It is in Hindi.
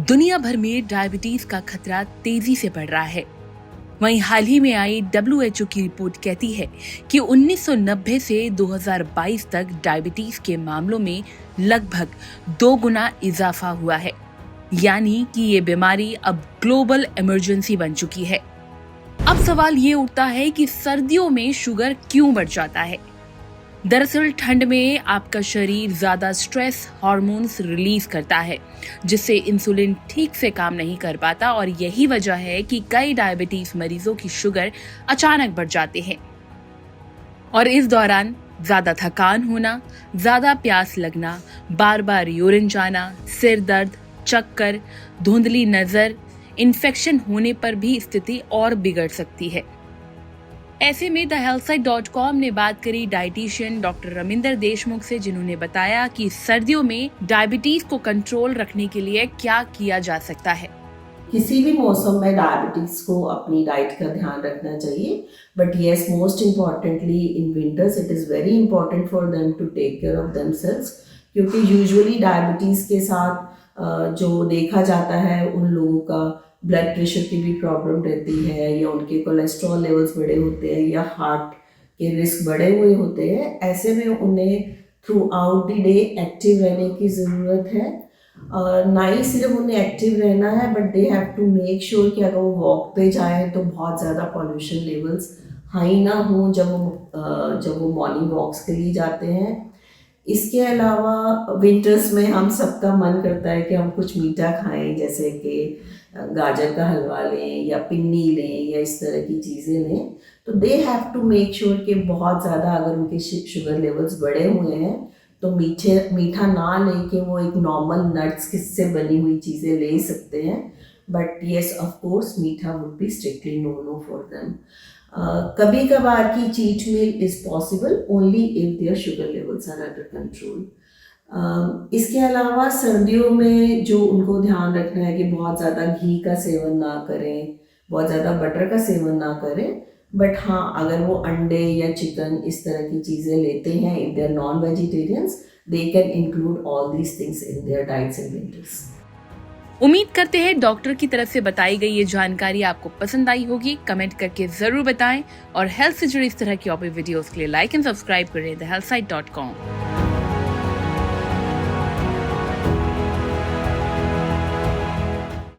दुनिया भर में डायबिटीज का खतरा तेजी से बढ़ रहा है। वहीं हाल ही में आई WHO की रिपोर्ट कहती है कि 1990 से 2022 तक डायबिटीज के मामलों में लगभग 2 गुना इजाफा हुआ है। यानी कि ये बीमारी अब ग्लोबल इमरजेंसी बन चुकी है। अब सवाल ये उठता है कि सर्दियों में शुगर क्यों बढ़ जाता है। दरअसल ठंड में आपका शरीर ज्यादा स्ट्रेस हार्मोन्स रिलीज करता है, जिससे इंसुलिन ठीक से काम नहीं कर पाता और यही वजह है कि कई डायबिटीज मरीजों की शुगर अचानक बढ़ जाते हैं। और इस दौरान ज्यादा थकान होना, ज्यादा प्यास लगना, बार बार यूरिन जाना, सिर दर्द, चक्कर, धुंधली नजर, इन्फेक्शन होने पर भी स्थिति और बिगड़ सकती है। ऐसे में thehealthsite.com ने बात करी डाइटिशियन डॉक्टर रमिंदर देशमुख से, जिन्होंने बताया कि सर्दियों में डायबिटीज को कंट्रोल रखने के लिए क्या किया जा सकता है। किसी भी मौसम में डायबिटीज को अपनी डाइट का ध्यान रखना चाहिए, but yes most importantly in winters it is very important for them to take care of themselves, क्योंकि यूजुअली डायबिटीज के साथ जो देखा जाता है उन लोगों का ब्लड प्रेशर की भी प्रॉब्लम रहती है, या उनके कोलेस्ट्रॉल लेवल्स बड़े होते हैं, या हार्ट के रिस्क बढ़े हुए होते हैं। ऐसे में उन्हें through out the day active रहने की ज़रूरत है। ना ही सिर्फ उन्हें एक्टिव रहना है, but they have to make sure कि अगर वो वॉक पे जाए तो बहुत ज़्यादा पॉल्यूशन लेवल्स हाई ना हो जब वो मॉर्निंग वॉक्स के लिए जाते हैं। इसके अलावा विंटर्स में हम सबका मन करता है कि हम कुछ मीठा खाएं, जैसे कि गाजर का हलवा लें या पिन्नी लें या इस तरह की चीज़ें लें। तो they have to make sure कि बहुत ज़्यादा अगर उनके शुगर लेवल्स बढ़े हुए हैं तो मीठा ना लेके वो एक नॉर्मल नट्स किससे बनी हुई चीज़ें ले सकते हैं। बट येस ऑफ कोर्स मीठा would be strictly no for them. कभी कभार की cheat meal is possible only if their sugar levels are under control. इसके अलावा सर्दियों में जो उनको ध्यान रखना है कि बहुत ज़्यादा घी का सेवन ना करें, बहुत ज़्यादा बटर का सेवन ना करें। बट हाँ, अगर वो अंडे या चिकन इस तरह की चीज़ें लेते हैं, if they are non vegetarians, they can include all these things in their diets in winters. उम्मीद करते हैं डॉक्टर की तरफ से बताई गई ये जानकारी आपको पसंद आई होगी। कमेंट करके जरूर बताएं और हेल्थ से जुड़ी इस तरह की और भी वीडियोस के लिए लाइक एंड सब्सक्राइब करें thehealthsite.com।